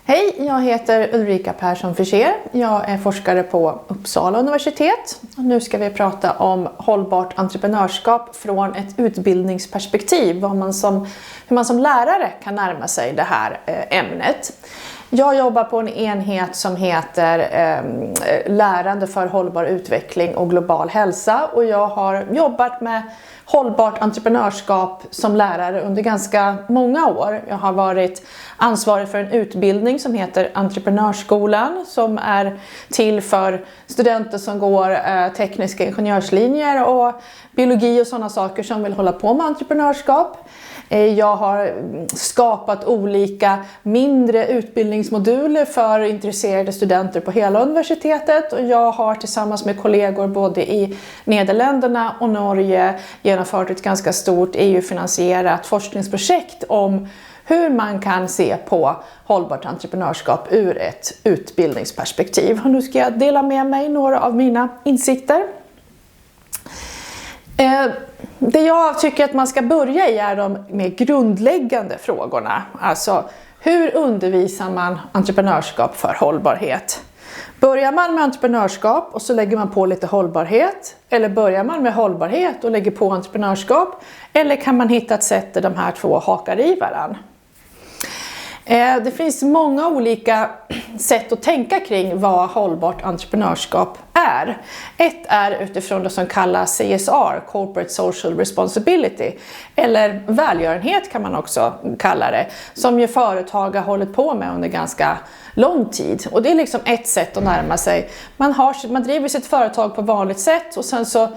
Hej, jag heter Ulrika Persson Fischer. Jag är forskare på Uppsala universitet. Nu ska vi prata om hållbart entreprenörskap från ett utbildningsperspektiv. Hur man som lärare kan närma sig det här ämnet. Jag jobbar på en enhet som heter Lärande för hållbar utveckling och global hälsa. Och jag har jobbat med hållbart entreprenörskap som lärare under ganska många år. Jag har varit ansvarig för en utbildning som heter Entreprenörsskolan, som är till för studenter som går tekniska ingenjörslinjer och biologi och sådana saker som vill hålla på med entreprenörskap. Jag har skapat olika mindre utbildningsmoduler för intresserade studenter på hela universitetet, och jag har tillsammans med kollegor både i Nederländerna och Norge genomfört ett ganska stort EU-finansierat forskningsprojekt om hur man kan se på hållbart entreprenörskap ur ett utbildningsperspektiv. Och nu ska jag dela med mig några av mina insikter. Det jag tycker att man ska börja i är de mer grundläggande frågorna. Alltså, hur undervisar man entreprenörskap för hållbarhet? Börjar man med entreprenörskap och så lägger man på lite hållbarhet? Eller börjar man med hållbarhet och lägger på entreprenörskap? Eller kan man hitta ett sätt där de här två hakar i varandra? Det finns många olika sätt att tänka kring vad hållbart entreprenörskap är. Ett är utifrån det som kallas CSR, Corporate Social Responsibility, eller välgörenhet kan man också kalla det, som ju företag har hållit på med under ganska lång tid. Och det är liksom ett sätt att närma sig. Man driver sitt företag på vanligt sätt och sen så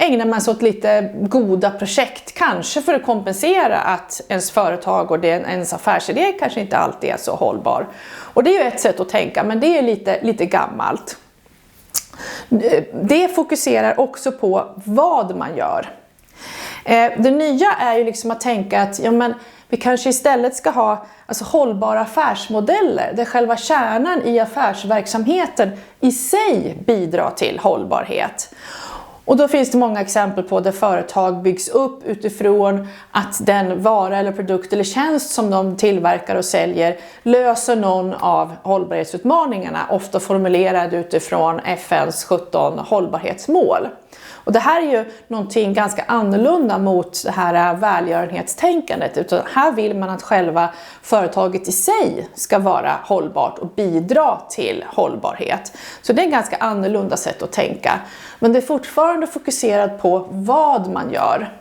ägnar man sig åt lite goda projekt, kanske för att kompensera att ens företag och ens affärsidé kanske inte alltid är så hållbar. Och det är ju ett sätt att tänka, men det är lite gammalt. Det fokuserar också på vad man gör. Det nya är ju liksom att tänka att vi kanske istället ska ha hållbara affärsmodeller där själva kärnan i affärsverksamheten i sig bidrar till hållbarhet. Och då finns det många exempel på där företag byggs upp utifrån att den vara eller produkt eller tjänst som de tillverkar och säljer löser någon av hållbarhetsutmaningarna, ofta formulerad utifrån FN:s 17 hållbarhetsmål. Och det här är ju någonting ganska annorlunda mot det här välgörenhetstänkandet, utan här vill man att själva företaget i sig ska vara hållbart och bidra till hållbarhet. Så det är ett ganska annorlunda sätt att tänka. Men det är fortfarande fokuserat på vad man gör.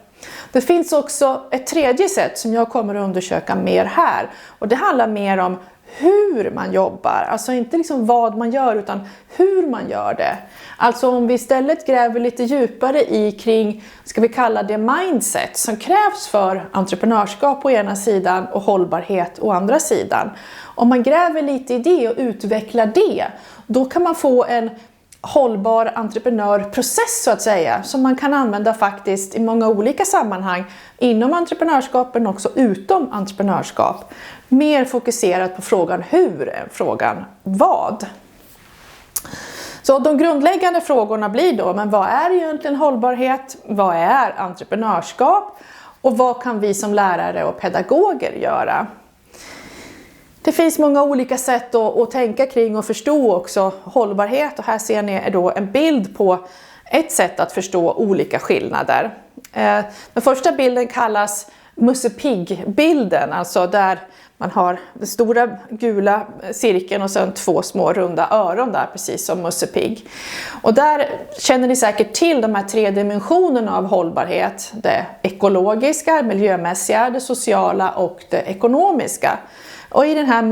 Det finns också ett tredje sätt som jag kommer att undersöka mer här, och det handlar mer om hur man jobbar, alltså inte liksom vad man gör utan hur man gör det. Alltså om vi istället gräver lite djupare kring, ska vi kalla det mindset som krävs för entreprenörskap å ena sidan och hållbarhet å andra sidan. Om man gräver lite i det och utvecklar det, då kan man få en hållbar entreprenörprocess så att säga, som man kan använda faktiskt i många olika sammanhang inom entreprenörskap men också utom entreprenörskap. Mer fokuserat på frågan hur än frågan vad. Så de grundläggande frågorna blir då, men vad är egentligen hållbarhet? Vad är entreprenörskap? Och vad kan vi som lärare och pedagoger göra? Det finns många olika sätt att tänka kring och förstå också hållbarhet, och här ser ni då en bild på ett sätt att förstå olika skillnader. Den första bilden kallas Musse Pigg-bilden, alltså där man har den stora gula cirkeln och sen två små runda öron där, precis som Musse Pigg. Och där känner ni säkert till de här 3 dimensionerna av hållbarhet. Det ekologiska, miljömässiga, det sociala och det ekonomiska. Och i den här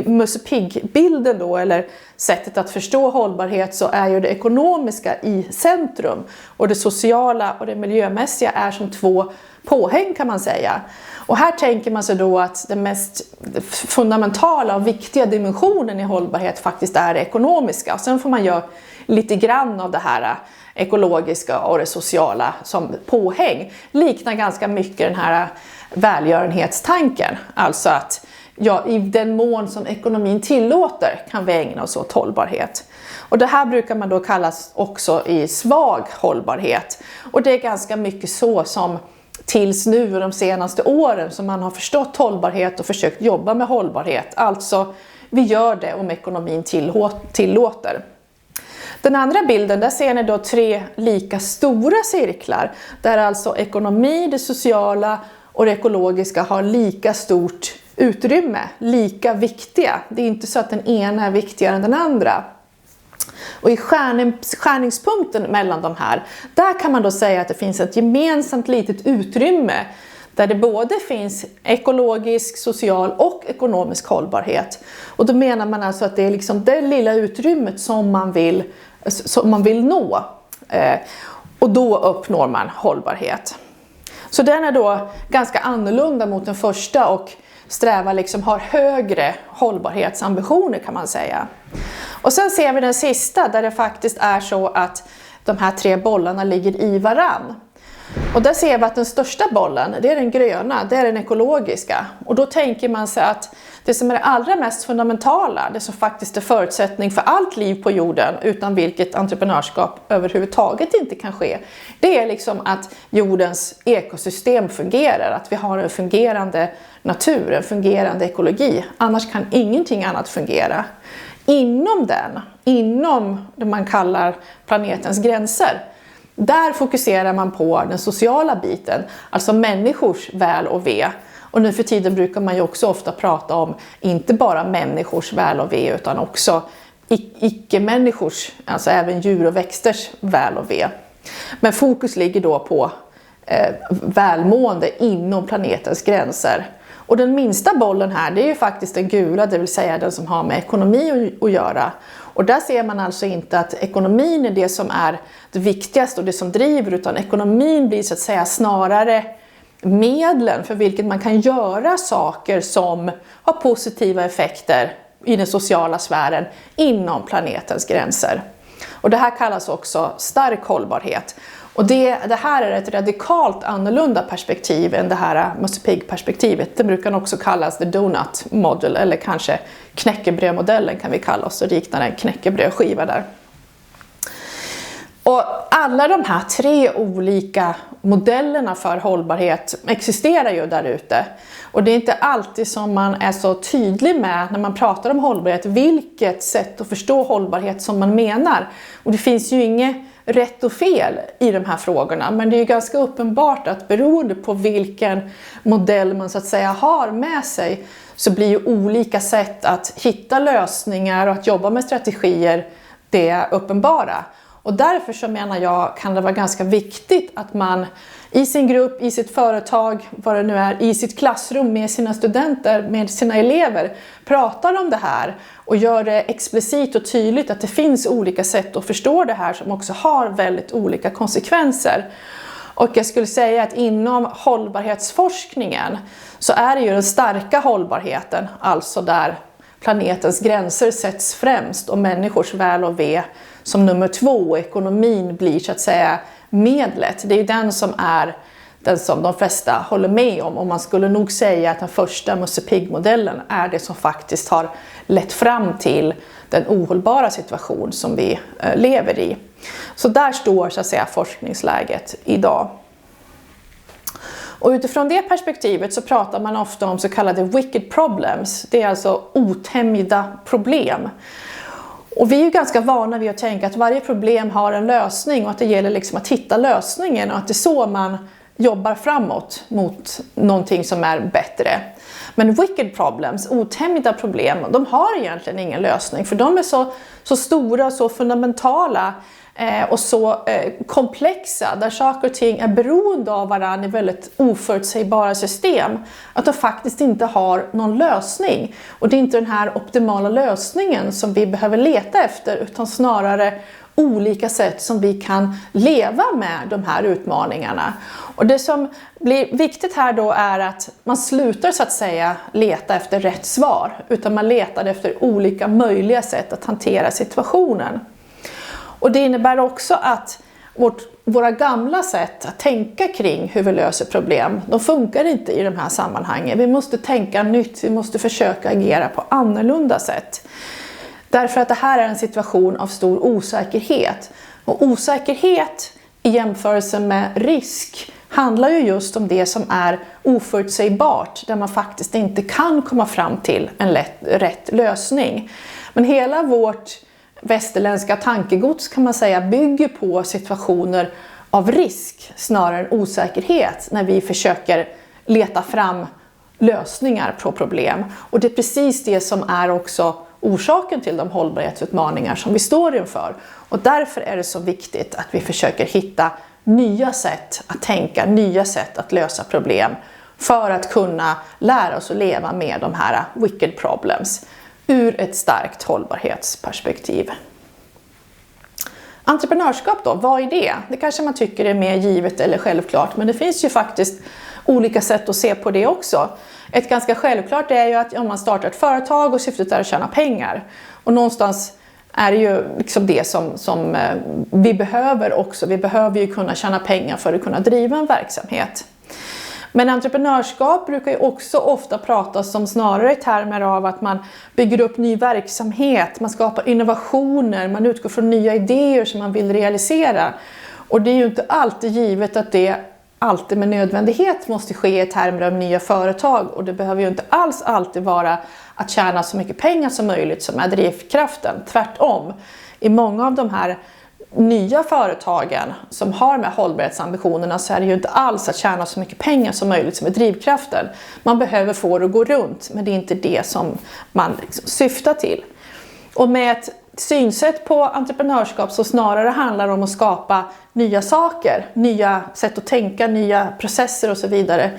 Musse Pigg-bilden då, eller sättet att förstå hållbarhet, så är ju det ekonomiska i centrum. Och det sociala och det miljömässiga är som 2 påhäng kan man säga. Och här tänker man sig då att den mest fundamentala och viktiga dimensionen i hållbarhet faktiskt är det ekonomiska. Och sen får man göra lite grann av det här ekologiska och det sociala som påhäng. Liknar ganska mycket den här välgörenhetstanken. Alltså att i den mån som ekonomin tillåter kan vi ägna oss åt hållbarhet. Och det här brukar man då kallas också i svag hållbarhet. Och det är ganska mycket så som tills nu de senaste åren som man har förstått hållbarhet och försökt jobba med hållbarhet. Alltså vi gör det om ekonomin tillåter. Den andra bilden, där ser ni då 3 lika stora cirklar där alltså ekonomi, det sociala och det ekologiska har lika stort utrymme, lika viktiga. Det är inte så att den ena är viktigare än den andra. Och i skärningspunkten mellan de här, där kan man då säga att det finns ett gemensamt litet utrymme där det både finns ekologisk, social och ekonomisk hållbarhet. Och då menar man alltså att det är liksom det lilla utrymmet som man vill nå. Och då uppnår man hållbarhet. Så den är då ganska annorlunda mot den första och har högre hållbarhetsambitioner, kan man säga. Och sen ser vi den sista där det faktiskt är så att de här 3 bollarna ligger i varann. Och där ser vi att den största bollen, det är den gröna, det är den ekologiska. Och då tänker man sig att det som är det allra mest fundamentala, det som faktiskt är förutsättning för allt liv på jorden, utan vilket entreprenörskap överhuvudtaget inte kan ske, det är liksom att jordens ekosystem fungerar, att vi har en fungerande natur, en fungerande ekologi. Annars kan ingenting annat fungera. Inom det man kallar planetens gränser, där fokuserar man på den sociala biten, alltså människors väl och ve. Och nu för tiden brukar man ju också ofta prata om inte bara människors väl och ve utan också icke-människors, alltså även djur och växters väl och ve. Men fokus ligger då på välmående inom planetens gränser. Och den minsta bollen här, det är ju faktiskt den gula, det vill säga den som har med ekonomi att göra. Och där ser man alltså inte att ekonomin är det som är det viktigaste och det som driver, utan ekonomin blir så att säga snarare medlen för vilket man kan göra saker som har positiva effekter i den sociala sfären inom planetens gränser. Och det här kallas också stark hållbarhet. Och det här är ett radikalt annorlunda perspektiv än det här Musse Pigg-perspektivet. Det brukar också kallas the donut model, eller kanske knäckebrödmodellen kan vi kalla oss, och liknar en knäckebrödskiva där. Och alla de här 3 olika modellerna för hållbarhet existerar ju där ute. Och det är inte alltid som man är så tydlig med när man pratar om hållbarhet, vilket sätt att förstå hållbarhet som man menar. Och det finns ju inget rätt och fel i de här frågorna, men det är ju ganska uppenbart att beroende på vilken modell man så att säga har med sig, så blir ju olika sätt att hitta lösningar och att jobba med strategier det uppenbara. Och därför så menar jag kan det vara ganska viktigt att man i sin grupp, i sitt företag, vad det nu är, i sitt klassrum med sina studenter, med sina elever, pratar om det här och gör det explicit och tydligt att det finns olika sätt att förstå det här som också har väldigt olika konsekvenser. Och jag skulle säga att inom hållbarhetsforskningen så är det ju den starka hållbarheten, alltså där planetens gränser sätts främst och människors väl och ve som nummer 2, ekonomin blir så att säga medlet. Det är den som de flesta håller med om. Och man skulle nog säga att den första Musse Pigg-modellen är det som faktiskt har lett fram till den ohållbara situation som vi lever i. Så där står så att säga forskningsläget idag. Och utifrån det perspektivet så pratar man ofta om så kallade wicked problems. Det är alltså otämjda problem. Och vi är ju ganska vana vid att tänka att varje problem har en lösning och att det gäller liksom att hitta lösningen och att det är så man jobbar framåt mot någonting som är bättre. Men wicked problems, otämjda problem, de har egentligen ingen lösning, för de är så stora, så fundamentala och så komplexa, där saker och ting är beroende av varandra i väldigt oförutsägbara system, att de faktiskt inte har någon lösning. Och det är inte den här optimala lösningen som vi behöver leta efter, utan snarare olika sätt som vi kan leva med de här utmaningarna. Och det som blir viktigt här då är att man slutar så att säga leta efter rätt svar, utan man letar efter olika möjliga sätt att hantera situationen. Och det innebär också att våra gamla sätt att tänka kring hur vi löser problem, de funkar inte i de här sammanhangen. Vi måste tänka nytt, vi måste försöka agera på annorlunda sätt. Därför att det här är en situation av stor osäkerhet. Och osäkerhet i jämförelse med risk handlar ju just om det som är oförutsägbart, där man faktiskt inte kan komma fram till en rätt lösning. Men hela vårt västerländska tankegods kan man säga bygger på situationer av risk snarare än osäkerhet när vi försöker leta fram lösningar på problem. Och det är precis det som är också orsaken till de hållbarhetsutmaningar som vi står inför. Och därför är det så viktigt att vi försöker hitta nya sätt att tänka, nya sätt att lösa problem för att kunna lära oss att leva med de här wicked problems ur ett starkt hållbarhetsperspektiv. Entreprenörskap då, vad är det? Det kanske man tycker är mer givet eller självklart, men det finns ju faktiskt olika sätt att se på det också. Ett ganska självklart är ju att om man startar ett företag och syftet är att tjäna pengar. Och någonstans är det ju liksom det som vi behöver också. Vi behöver ju kunna tjäna pengar för att kunna driva en verksamhet. Men entreprenörskap brukar ju också ofta pratas om snarare i termer av att man bygger upp ny verksamhet, man skapar innovationer, man utgår från nya idéer som man vill realisera. Och det är ju inte alltid givet att det alltid med nödvändighet måste ske i termer av nya företag. Och det behöver ju inte alls alltid vara att tjäna så mycket pengar som möjligt som är drivkraften. Tvärtom, i många av de här nya företagen som har med hållbarhetsambitionerna så är det ju inte alls att tjäna så mycket pengar som möjligt som är drivkraften. Man behöver få det att gå runt, men det är inte det som man liksom syftar till. Och med ett synsätt på entreprenörskap så snarare handlar om att skapa nya saker, nya sätt att tänka, nya processer och så vidare.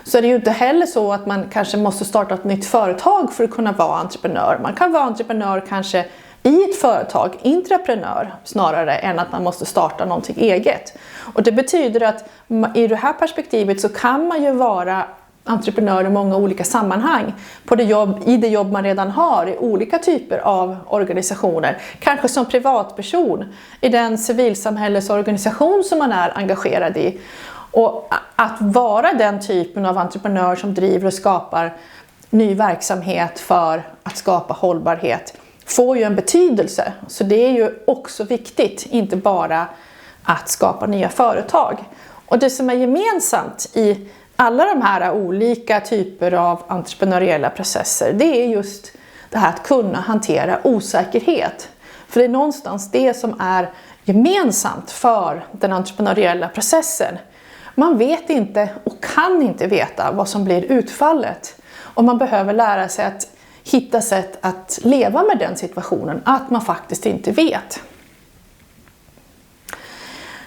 Så är det ju inte heller så att man kanske måste starta ett nytt företag för att kunna vara entreprenör. Man kan vara entreprenör kanske i ett företag, intraprenör, snarare än att man måste starta någonting eget. Och det betyder att i det här perspektivet så kan man ju vara entreprenör i många olika sammanhang. I det jobb man redan har i olika typer av organisationer. Kanske som privatperson i den civilsamhällesorganisation som man är engagerad i. Och att vara den typen av entreprenör som driver och skapar ny verksamhet för att skapa hållbarhet får ju en betydelse. Så det är ju också viktigt, inte bara att skapa nya företag. Och det som är gemensamt i alla de här olika typer av entreprenöriella processer, det är just det här att kunna hantera osäkerhet. För det är någonstans det som är gemensamt för den entreprenöriella processen. Man vet inte och kan inte veta vad som blir utfallet. Och man behöver lära sig att hitta sätt att leva med den situationen, att man faktiskt inte vet.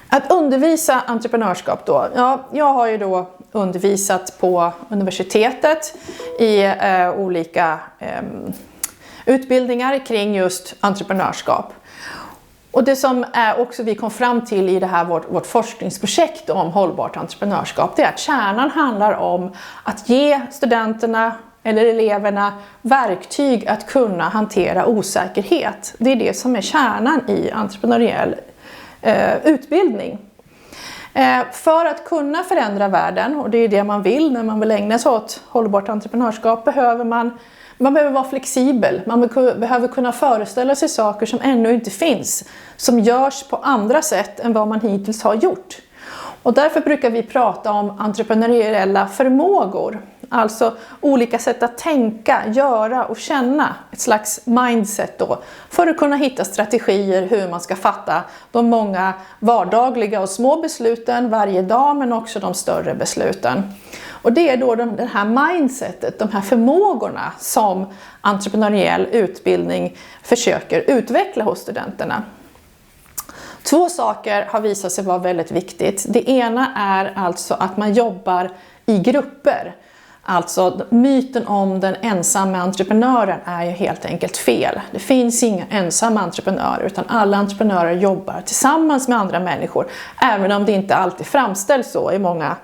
Att undervisa entreprenörskap då. Ja, jag har ju då undervisat på universitetet i olika utbildningar kring just entreprenörskap. Och det som också vi kom fram till i det här vårt forskningsprojekt om hållbart entreprenörskap, det är att kärnan handlar om att ge studenterna eller eleverna verktyg att kunna hantera osäkerhet. Det är det som är kärnan i entreprenöriell utbildning. För att kunna förändra världen, och det är det man vill när man vill ägna sig åt hållbart entreprenörskap, behöver man behöver vara flexibel. Man behöver kunna föreställa sig saker som ännu inte finns, som görs på andra sätt än vad man hittills har gjort. Och därför brukar vi prata om entreprenöriella förmågor. Alltså olika sätt att tänka, göra och känna. Ett slags mindset då. För att kunna hitta strategier hur man ska fatta de många vardagliga och små besluten varje dag, men också de större besluten. Och det är då det här mindsetet, de här förmågorna som entreprenöriell utbildning försöker utveckla hos studenterna. 2 saker har visat sig vara väldigt viktigt. Det ena är alltså att man jobbar i grupper. Alltså myten om den ensamma entreprenören är ju helt enkelt fel. Det finns inga ensamma entreprenörer, utan alla entreprenörer jobbar tillsammans med andra människor. Även om det inte alltid framställs så i många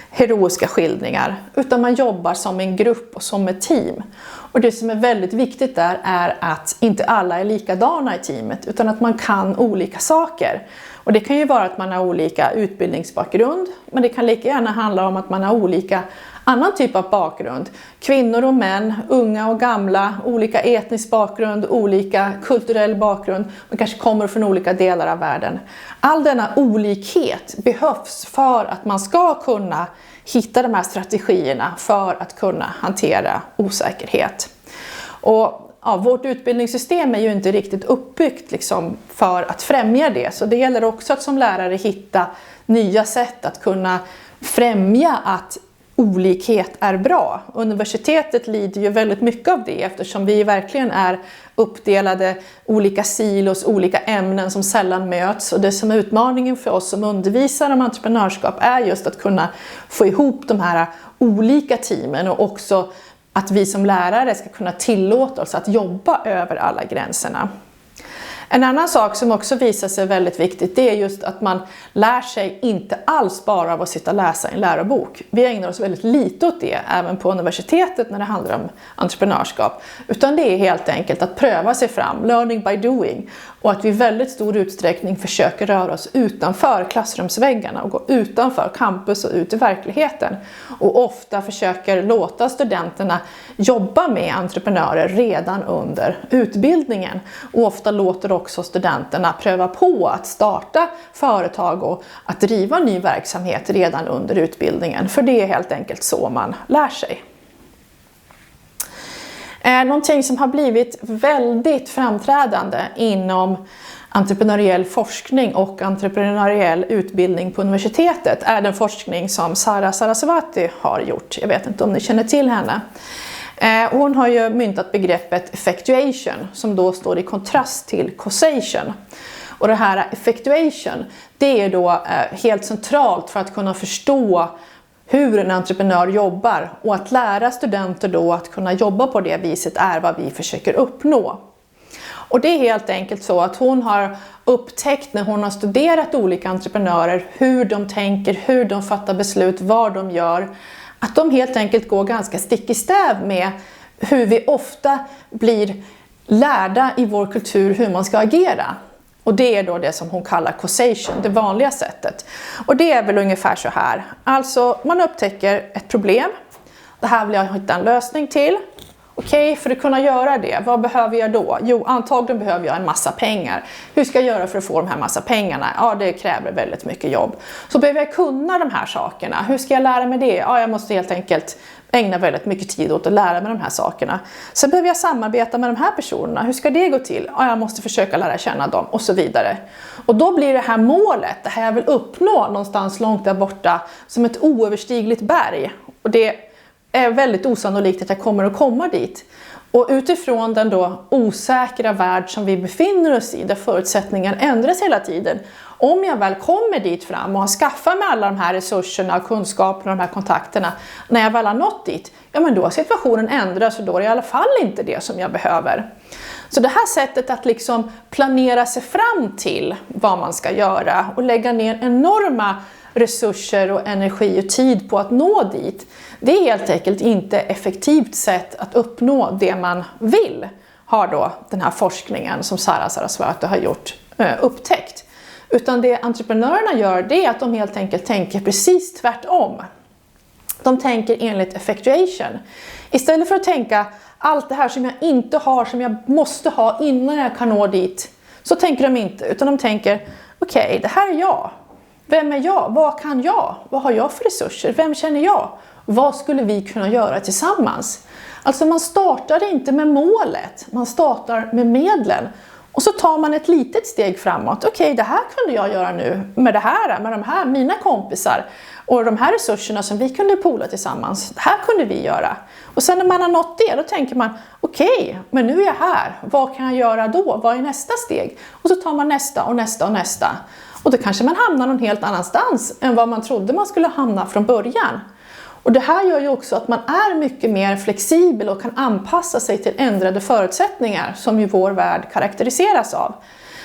heroiska skildringar. Utan man jobbar som en grupp och som ett team. Och det som är väldigt viktigt där är att inte alla är likadana i teamet, utan att man kan olika saker. Och det kan ju vara att man har olika utbildningsbakgrund, men det kan lika gärna handla om att man har olika annan typ av bakgrund. Kvinnor och män, unga och gamla, olika etnisk bakgrund, olika kulturell bakgrund. Man kanske kommer från olika delar av världen. All denna olikhet behövs för att man ska kunna hitta de här strategierna för att kunna hantera osäkerhet. Och vårt utbildningssystem är ju inte riktigt uppbyggt liksom för att främja det. Så det gäller också att som lärare hitta nya sätt att kunna främja att olikhet är bra. Universitetet lider ju väldigt mycket av det eftersom vi verkligen är uppdelade olika silos, olika ämnen som sällan möts. Och det som är utmaningen för oss som undervisar om entreprenörskap är just att kunna få ihop de här olika teamen och också att vi som lärare ska kunna tillåta oss att jobba över alla gränserna. En annan sak som också visar sig väldigt viktigt, det är just att man lär sig inte alls bara av att sitta och läsa en lärobok. Vi ägnar oss väldigt lite åt det, även på universitetet när det handlar om entreprenörskap. Utan det är helt enkelt att pröva sig fram, learning by doing. Och att vi i väldigt stor utsträckning försöker röra oss utanför klassrumsväggarna och gå utanför campus och ut i verkligheten. Och ofta försöker låta studenterna jobba med entreprenörer redan under utbildningen. Och ofta låter också studenterna pröva på att starta företag och att driva ny verksamhet redan under utbildningen. För det är helt enkelt så man lär sig. Någonting som har blivit väldigt framträdande inom entreprenöriell forskning och entreprenöriell utbildning på universitetet är den forskning som Sara Saraswati har gjort. Jag vet inte om ni känner till henne. Hon har ju myntat begreppet effectuation som då står i kontrast till causation. Och det här effectuation, det är då helt centralt för att kunna förstå hur en entreprenör jobbar, och att lära studenter då att kunna jobba på det viset är vad vi försöker uppnå. Och det är helt enkelt så att hon har upptäckt när hon har studerat olika entreprenörer hur de tänker, hur de fattar beslut, vad de gör, att de helt enkelt går ganska stick i stäv med hur vi ofta blir lärda i vår kultur hur man ska agera. Och det är då det som hon kallar causation, det vanliga sättet. Och det är väl ungefär så här. Alltså man upptäcker ett problem. Det här vill jag hitta en lösning till. Okej, för att kunna göra det, vad behöver jag då? Jo, antagligen behöver jag en massa pengar. Hur ska jag göra för att få de här massa pengarna? Ja, det kräver väldigt mycket jobb. Så behöver jag kunna de här sakerna. Hur ska jag lära mig det? Ja, jag måste helt enkelt ägna väldigt mycket tid åt att lära mig de här sakerna. Sen behöver jag samarbeta med de här personerna. Hur ska det gå till? Ja, jag måste försöka lära känna dem och så vidare. Och då blir det här målet, det här jag vill uppnå någonstans långt där borta, som ett oöverstigligt berg. Och det är väldigt osannolikt att jag kommer att komma dit. Och utifrån den då osäkra värld som vi befinner oss i, där förutsättningar ändras hela tiden. Om jag väl kommer dit fram och har skaffat mig alla de här resurserna, kunskaperna och de här kontakterna, när jag väl har nått dit, ja men då har situationen ändrats och då är det i alla fall inte det som jag behöver. Så det här sättet att liksom planera sig fram till vad man ska göra och lägga ner enorma resurser och energi och tid på att nå dit, det är helt enkelt inte ett effektivt sätt att uppnå det man vill, har då den här forskningen som Sara Saraswati har gjort upptäckt. Utan det entreprenörerna gör, det är att de helt enkelt tänker precis tvärtom. De tänker enligt effectuation. Istället för att tänka allt det här som jag inte har, som jag måste ha innan jag kan nå dit, så tänker de inte, utan de tänker okej, det här är jag. Vem är jag? Vad kan jag? Vad har jag för resurser? Vem känner jag? Vad skulle vi kunna göra tillsammans? Alltså man startar inte med målet, man startar med medlen. Och så tar man ett litet steg framåt. Okej, det här kunde jag göra nu med det här, med de här, mina kompisar. Och de här resurserna som vi kunde poola tillsammans, det här kunde vi göra. Och sen när man har nått det, då tänker man, okej, men nu är jag här. Vad kan jag göra då? Vad är nästa steg? Och så tar man nästa och nästa och nästa. Och då kanske man hamnar någon helt annanstans än vad man trodde man skulle hamna från början. Och det här gör ju också att man är mycket mer flexibel och kan anpassa sig till ändrade förutsättningar som ju vår värld karaktäriseras av.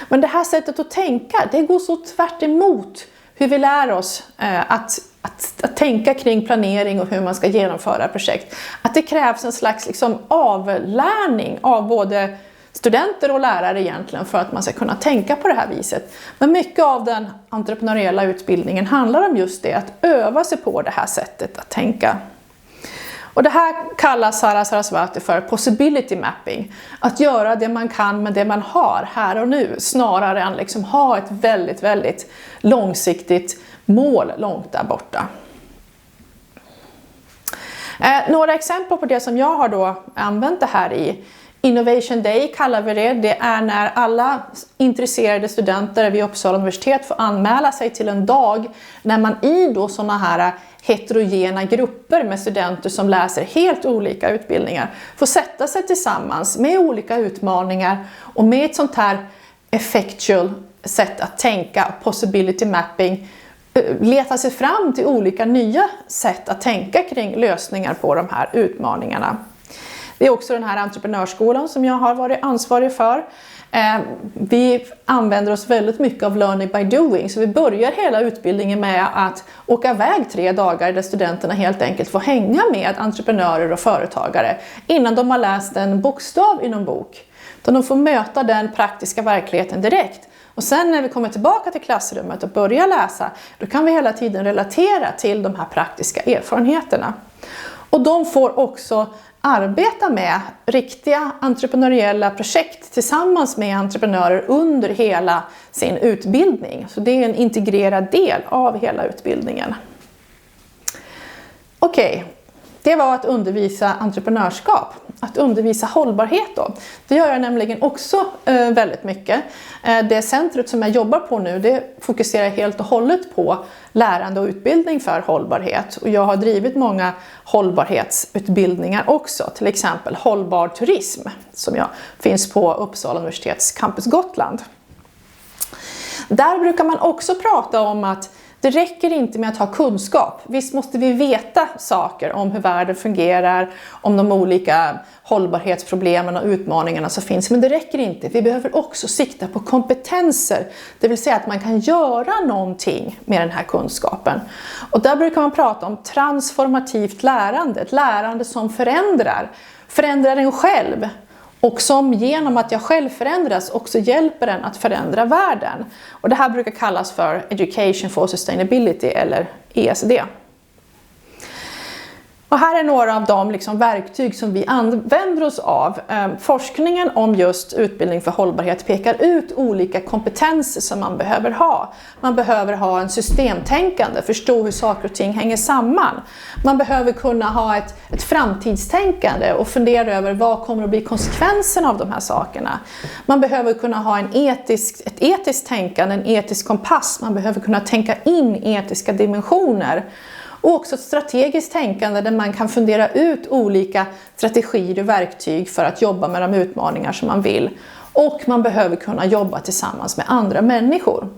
Men det här sättet att tänka, det går så tvärt emot hur vi lär oss att tänka kring planering och hur man ska genomföra projekt. Att det krävs en slags avlärning av både studenter och lärare egentligen för att man ska kunna tänka på det här viset. Men mycket av den entreprenöriella utbildningen handlar om just det, att öva sig på det här sättet att tänka. Och det här kallar Sara Saraswati för possibility mapping. Att göra det man kan med det man har här och nu, snarare än liksom ha ett väldigt, väldigt långsiktigt mål långt där borta. Några exempel på det som jag har då använt det här i. Innovation Day kallar vi det. Det är när alla intresserade studenter vid Uppsala universitet får anmäla sig till en dag när man i då sådana här heterogena grupper med studenter som läser helt olika utbildningar får sätta sig tillsammans med olika utmaningar och med ett sånt här effectual sätt att tänka, possibility mapping, leta sig fram till olika nya sätt att tänka kring lösningar på de här utmaningarna. Det är också den här entreprenörsskolan som jag har varit ansvarig för. Vi använder oss väldigt mycket av learning by doing, så vi börjar hela utbildningen med att åka iväg 3 dagar där studenterna helt enkelt får hänga med entreprenörer och företagare innan de har läst en bokstav i någon bok. Då de får möta den praktiska verkligheten direkt. Och sen när vi kommer tillbaka till klassrummet och börjar läsa, då kan vi hela tiden relatera till de här praktiska erfarenheterna. Och de får också arbeta med riktiga entreprenöriella projekt tillsammans med entreprenörer under hela sin utbildning. Så det är en integrerad del av hela utbildningen. Okej, det var att undervisa entreprenörskap. Att undervisa hållbarhet då. Det gör jag nämligen också väldigt mycket. Det centret som jag jobbar på nu, det fokuserar helt och hållet på lärande och utbildning för hållbarhet. Och jag har drivit många hållbarhetsutbildningar också. Till exempel hållbar turism som finns på Uppsala universitets campus Gotland. Där brukar man också prata om att det räcker inte med att ha kunskap. Visst måste vi veta saker om hur världen fungerar, om de olika hållbarhetsproblemen och utmaningarna som finns. Men det räcker inte. Vi behöver också sikta på kompetenser. Det vill säga att man kan göra någonting med den här kunskapen. Och där brukar man prata om transformativt lärande. Ett lärande som förändrar en själv. Och som genom att jag själv förändras också hjälper en att förändra världen. Och det här brukar kallas för Education for Sustainability eller ESD. Och här är några av de verktyg som vi använder oss av. Forskningen om just utbildning för hållbarhet pekar ut olika kompetenser som man behöver ha. Man behöver ha en systemtänkande, förstå hur saker och ting hänger samman. Man behöver kunna ha ett framtidstänkande och fundera över vad kommer att bli konsekvenserna av de här sakerna. Man behöver kunna ha ett etiskt tänkande, en etisk kompass. Man behöver kunna tänka in etiska dimensioner. Och också ett strategiskt tänkande där man kan fundera ut olika strategier och verktyg för att jobba med de utmaningar som man vill. Och man behöver kunna jobba tillsammans med andra människor.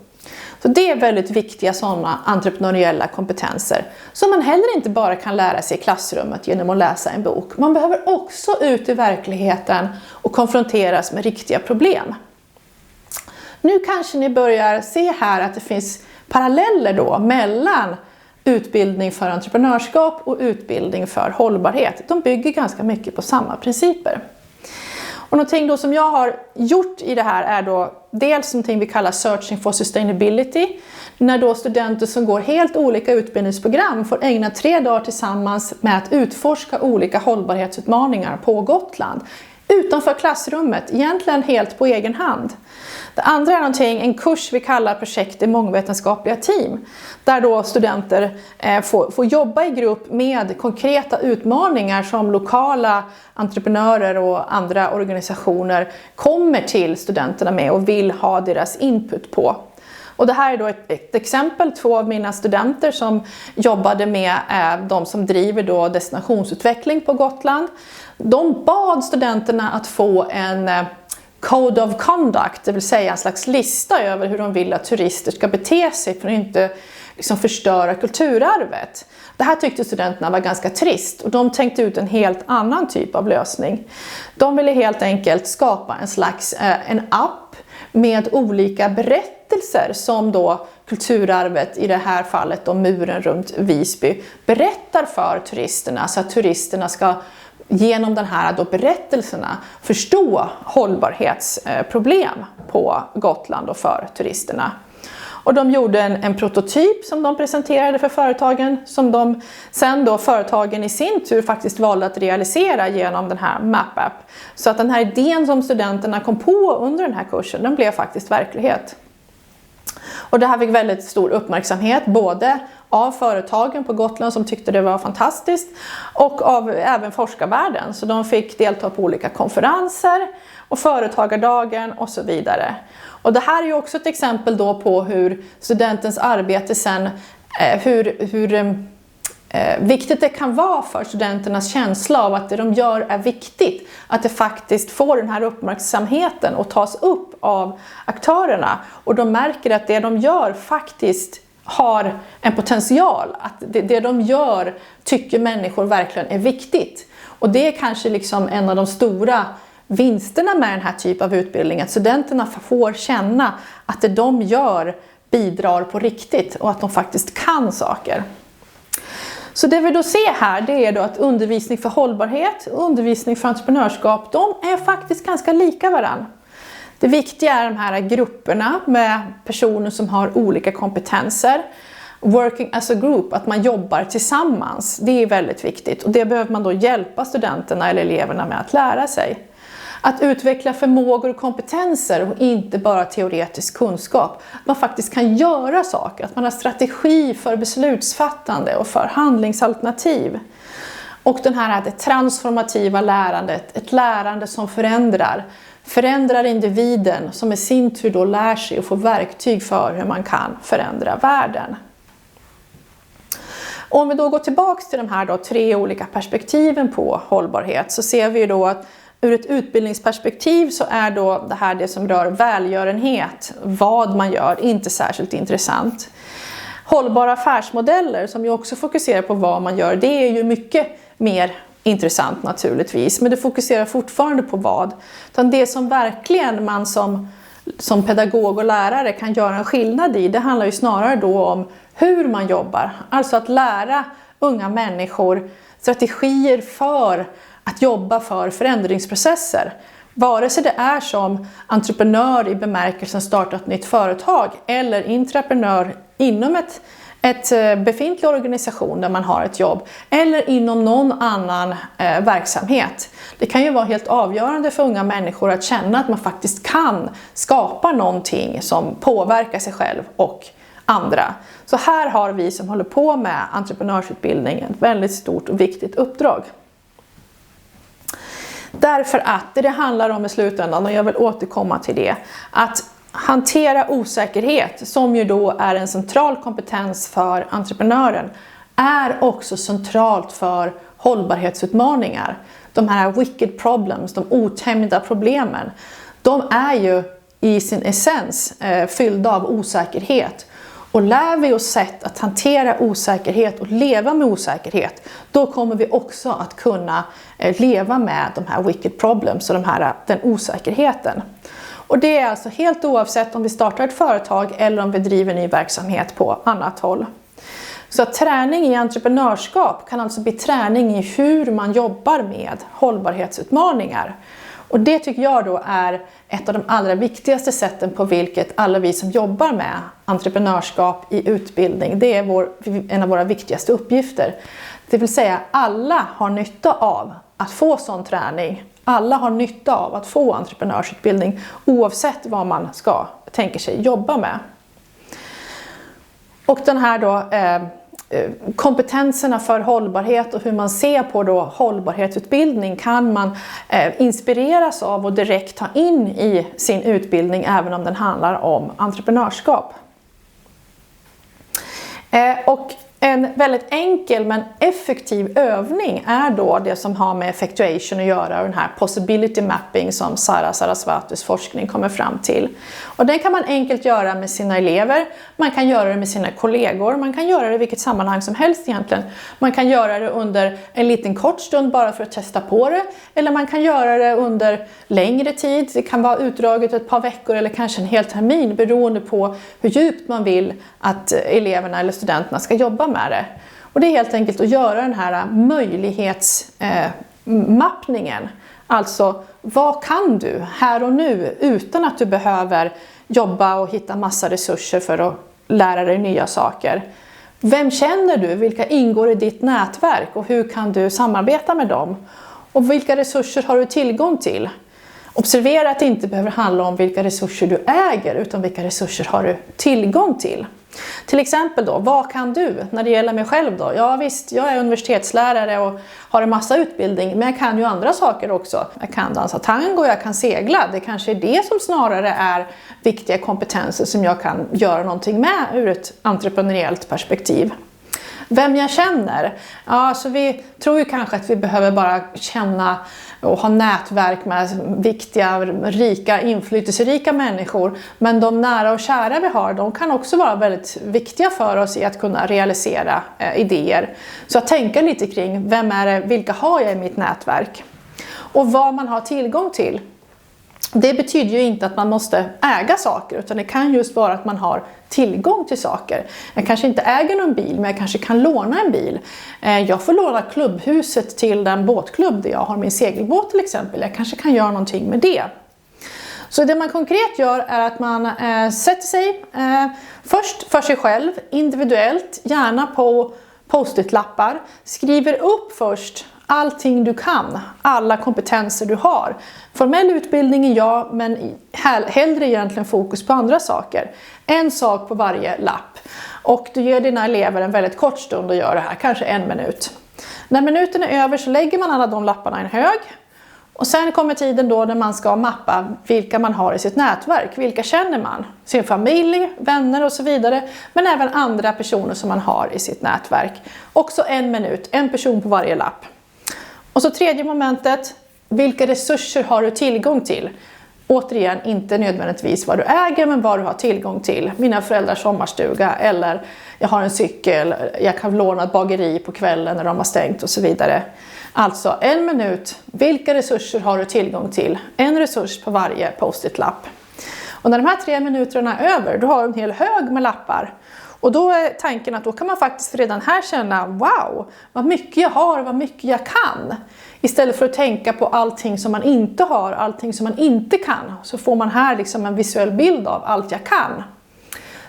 Så det är väldigt viktiga sådana entreprenöriella kompetenser som man heller inte bara kan lära sig i klassrummet genom att läsa en bok. Man behöver också ut i verkligheten och konfronteras med riktiga problem. Nu kanske ni börjar se här att det finns paralleller då mellan utbildning för entreprenörskap och utbildning för hållbarhet. De bygger ganska mycket på samma principer. Och någonting då som jag har gjort i det här är då dels någonting vi kallar Searching for Sustainability. När då studenter som går helt olika utbildningsprogram får ägna 3 dagar tillsammans med att utforska olika hållbarhetsutmaningar på Gotland. Utanför klassrummet, egentligen helt på egen hand. Det andra är en kurs vi kallar projekt i mångvetenskapliga team. Där då studenter får jobba i grupp med konkreta utmaningar som lokala entreprenörer och andra organisationer kommer till studenterna med och vill ha deras input på. Och det här är då ett exempel, 2 av mina studenter som jobbade med de som driver då destinationsutveckling på Gotland. De bad studenterna att få en Code of Conduct, det vill säga en slags lista över hur de vill att turister ska bete sig för att inte förstöra kulturarvet. Det här tyckte studenterna var ganska trist och de tänkte ut en helt annan typ av lösning. De ville helt enkelt skapa en app med olika berättelser som då kulturarvet, i det här fallet då muren runt Visby, berättar för turisterna så att turisterna ska genom den här då berättelserna förstå hållbarhetsproblem på Gotland och för turisterna. Och de gjorde en prototyp som de presenterade för företagen, som de sen då företagen i sin tur faktiskt valde att realisera genom den här MapApp. Så att den här idén som studenterna kom på under den här kursen, den blev faktiskt verklighet. Och det här fick väldigt stor uppmärksamhet både av företagen på Gotland som tyckte det var fantastiskt och av även forskarvärlden. Så de fick delta på olika konferenser och företagardagen och så vidare. Och det här är ju också ett exempel då på hur studentens arbete sen, hur viktigt det kan vara för studenternas känsla av att det de gör är viktigt. Att det faktiskt får den här uppmärksamheten och tas upp av aktörerna. Och de märker att det de gör faktiskt har en potential. Att det de gör tycker människor verkligen är viktigt. Och det är kanske liksom en av de stora vinsterna med den här typen av utbildning. Att studenterna får känna att det de gör bidrar på riktigt och att de faktiskt kan saker. Så det vi då ser här, det är då att undervisning för hållbarhet och undervisning för entreprenörskap, de är faktiskt ganska lika varann. Det viktiga är de här grupperna med personer som har olika kompetenser. Working as a group, att man jobbar tillsammans, det är väldigt viktigt. Och det behöver man då hjälpa studenterna eller eleverna med att lära sig. Att utveckla förmågor och kompetenser och inte bara teoretisk kunskap. Att man faktiskt kan göra saker, att man har strategi för beslutsfattande och för handlingsalternativ. Och det transformativa lärandet, ett lärande som förändrar individen som i sin tur då lär sig och får verktyg för hur man kan förändra världen. Om vi då går tillbaka till de här då 3 olika perspektiven på hållbarhet, så ser vi ju då att ur ett utbildningsperspektiv så är då det här det som rör välgörenhet, vad man gör, inte särskilt intressant. Hållbara affärsmodeller som ju också fokuserar på vad man gör, det är ju mycket mer intressant naturligtvis, men det fokuserar fortfarande på vad. Utan det som verkligen man som pedagog och lärare kan göra en skillnad i, det handlar ju snarare då om hur man jobbar. Alltså att lära unga människor strategier för att jobba för förändringsprocesser. Vare sig det är som entreprenör i bemärkelsen starta ett nytt företag eller intraprenör inom ett befintlig organisation där man har ett jobb eller inom någon annan verksamhet. Det kan ju vara helt avgörande för unga människor att känna att man faktiskt kan skapa någonting som påverkar sig själv och andra. Så här har vi som håller på med entreprenörsutbildning ett väldigt stort och viktigt uppdrag. Därför att det handlar om i slutändan, och jag vill återkomma till det, att hantera osäkerhet, som ju då är en central kompetens för entreprenören, är också centralt för hållbarhetsutmaningar. De här wicked problems, de otämjda problemen, de är ju i sin essens fyllda av osäkerhet. Och lär vi oss sätt att hantera osäkerhet och leva med osäkerhet, då kommer vi också att kunna leva med de här wicked problems och den osäkerheten. Och det är alltså helt oavsett om vi startar ett företag eller om vi driver ny verksamhet på annat håll. Så att träning i entreprenörskap kan alltså bli träning i hur man jobbar med hållbarhetsutmaningar. Och det tycker jag då är ett av de allra viktigaste sätten på vilket alla vi som jobbar med entreprenörskap i utbildning, det är en av våra viktigaste uppgifter. Det vill säga alla har nytta av att få sån träning. Alla har nytta av att få entreprenörsutbildning oavsett vad man tänker sig jobba med. Och den här då kompetenserna för hållbarhet och hur man ser på då hållbarhetsutbildning kan man inspireras av och direkt ta in i sin utbildning även om den handlar om entreprenörskap. Och en väldigt enkel men effektiv övning är då det som har med effectuation att göra och den här possibility mapping som Sara Saraswatis forskning kommer fram till. Och det kan man enkelt göra med sina elever, man kan göra det med sina kollegor, man kan göra det i vilket sammanhang som helst egentligen. Man kan göra det under en liten kort stund bara för att testa på det, eller man kan göra det under längre tid, det kan vara utdraget ett par veckor eller kanske en hel termin beroende på hur djupt man vill att eleverna eller studenterna ska jobba med det. Och det är helt enkelt att göra den här mappningen. Alltså, vad kan du här och nu utan att du behöver jobba och hitta massa resurser för att lära dig nya saker? Vem känner du? Vilka ingår i ditt nätverk och hur kan du samarbeta med dem? Och vilka resurser har du tillgång till? Observera att det inte behöver handla om vilka resurser du äger utan vilka resurser har du tillgång till. Till exempel då, vad kan du när det gäller mig själv då? Ja visst, jag är universitetslärare och har en massa utbildning, men jag kan ju andra saker också. Jag kan dansa tango, jag kan segla. Det kanske är det som snarare är viktiga kompetenser som jag kan göra någonting med ur ett entreprenöriellt perspektiv. Vem jag känner? Ja, så vi tror ju kanske att vi behöver bara känna och ha nätverk med viktiga, rika, inflytelserika människor. Men de nära och kära vi har, de kan också vara väldigt viktiga för oss i att kunna realisera idéer. Så att tänka lite kring, vem är det, vilka har jag i mitt nätverk? Och vad man har tillgång till. Det betyder ju inte att man måste äga saker, utan det kan just vara att man har tillgång till saker. Jag kanske inte äger någon bil, men jag kanske kan låna en bil. Jag får låna klubbhuset till den båtklubb där jag har min segelbåt till exempel. Jag kanske kan göra någonting med det. Så det man konkret gör är att man sätter sig först för sig själv, individuellt, gärna på post-it-lappar. Skriver upp först allting du kan, alla kompetenser du har. Formell utbildning är ja, men hellre egentligen fokus på andra saker. En sak på varje lapp. Och du ger dina elever en väldigt kort stund att göra det här, kanske 1 minut. När minuten är över så lägger man alla de lapparna i en hög. Och sen kommer tiden då när man ska mappa vilka man har i sitt nätverk. Vilka känner man? Sin familj, vänner och så vidare. Men även andra personer som man har i sitt nätverk. Också 1 minut, en person på varje lapp. Och så tredje momentet, vilka resurser har du tillgång till? Återigen, inte nödvändigtvis vad du äger, men vad du har tillgång till. Mina föräldrars sommarstuga, eller jag har en cykel, jag kan låna ett bageri på kvällen när de har stängt och så vidare. Alltså 1 minut, vilka resurser har du tillgång till? En resurs på varje post-it-lapp. Och när de här 3 minuterna är över, då har du en hel hög med lappar. Och då är tanken att då kan man faktiskt redan här känna, wow, vad mycket jag har, vad mycket jag kan. Istället för att tänka på allting som man inte har, allting som man inte kan. Så får man här liksom en visuell bild av allt jag kan.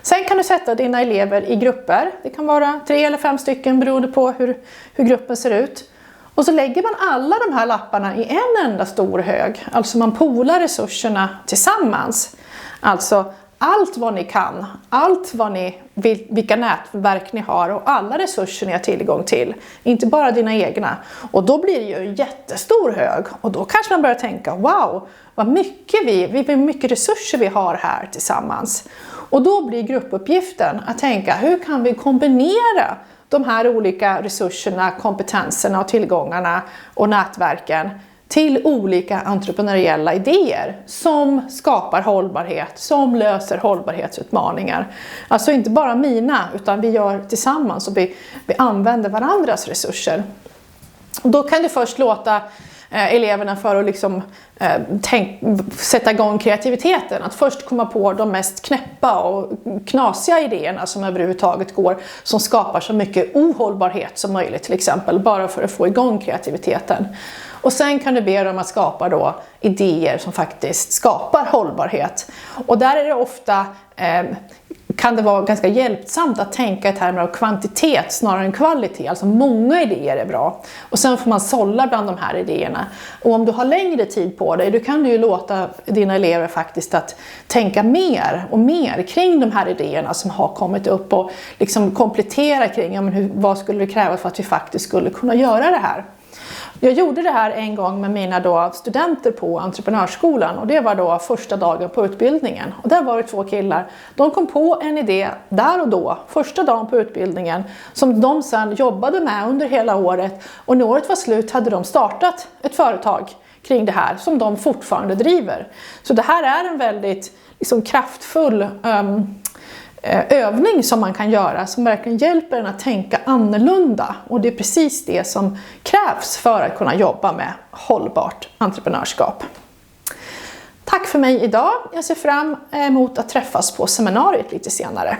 Sen kan du sätta dina elever i grupper. Det kan vara 3 eller 5 stycken beroende på hur gruppen ser ut. Och så lägger man alla de här lapparna i en enda stor hög. Alltså man polar resurserna tillsammans. Alltså allt vad ni kan, allt vad vilka nätverk ni har och alla resurser ni har tillgång till. Inte bara dina egna. Och då blir det ju en jättestor hög. Och då kanske man börjar tänka, wow, vad mycket resurser vi har här tillsammans. Och då blir gruppuppgiften att tänka, hur kan vi kombinera de här olika resurserna, kompetenserna och tillgångarna och nätverken till olika entreprenöriella idéer som skapar hållbarhet, som löser hållbarhetsutmaningar. Alltså inte bara mina, utan vi gör tillsammans och vi använder varandras resurser. Då kan du först låta eleverna för att liksom, sätta igång kreativiteten. Att först komma på de mest knäppa och knasiga idéerna som överhuvudtaget går, som skapar så mycket ohållbarhet som möjligt till exempel, bara för att få igång kreativiteten. Och sen kan du be dem att skapa då idéer som faktiskt skapar hållbarhet. Och där är det ofta, kan det vara ganska hjälpsamt att tänka i termer av kvantitet snarare än kvalitet. Alltså många idéer är bra. Och sen får man sålla bland de här idéerna. Och om du har längre tid på dig, då kan du ju låta dina elever faktiskt att tänka mer och mer kring de här idéerna som har kommit upp. Och liksom komplettera kring vad skulle det krävas för att vi faktiskt skulle kunna göra det här. Jag gjorde det här en gång med mina studenter på entreprenörsskolan, och det var då första dagen på utbildningen. Och där var det 2 killar. De kom på en idé där och då, första dagen på utbildningen, som de sedan jobbade med under hela året. Och när året var slut hade de startat ett företag kring det här som de fortfarande driver. Så det här är en väldigt liksom, kraftfull övning som man kan göra, som verkligen hjälper en att tänka annorlunda. Och det är precis det som krävs för att kunna jobba med hållbart entreprenörskap. Tack för mig idag. Jag ser fram emot att träffas på seminariet lite senare.